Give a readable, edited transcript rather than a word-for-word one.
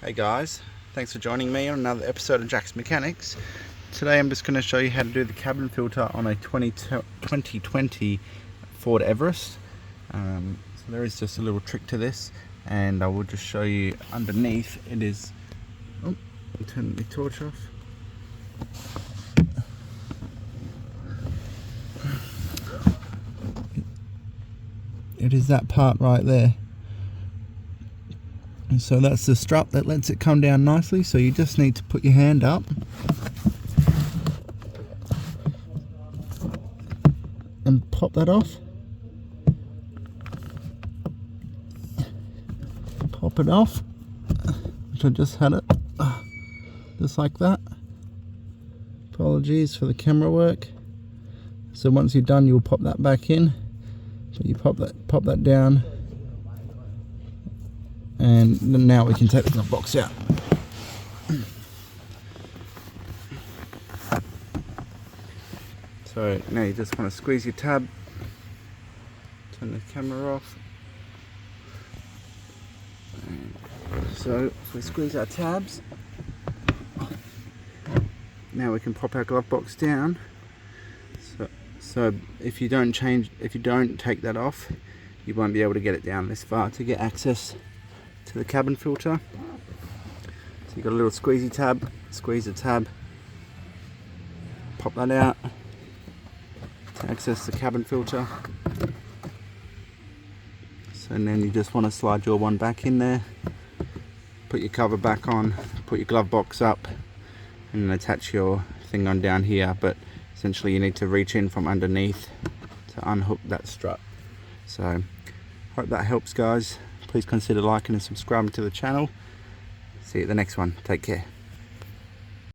Hey guys, thanks for joining me on another episode of Jack's Mechanics. Today I'm just going to show you how to do the cabin filter on a 2020 Ford Everest. So there is just a little trick to this, and I will just show you underneath. It is, oh, I'll turn the torch off. It is that part right there. And so that's the strap that lets it come down nicely, so you just need to put your hand up and pop that off. Pop it off, which I just had it, just like that. Apologies for the camera work. So once you're done, you'll pop that back in. So you pop that down, and then now we can take the glove box out. So now you just want to squeeze your tab, turn the camera off. So if we squeeze our tabs, now we can pop our glove box down. So if you don't take that off, you won't be able to get it down this far to get access to the cabin filter. So you've got a little squeezy tab, squeeze the tab, pop that out to access the cabin filter. So then you just want to slide your one back in there, put your cover back on, put your glove box up, and then attach your thing on down here. But essentially you need to reach in from underneath to unhook that strut. So hope that helps, guys. Please consider liking and subscribing to the channel. See you at the next one. Take care.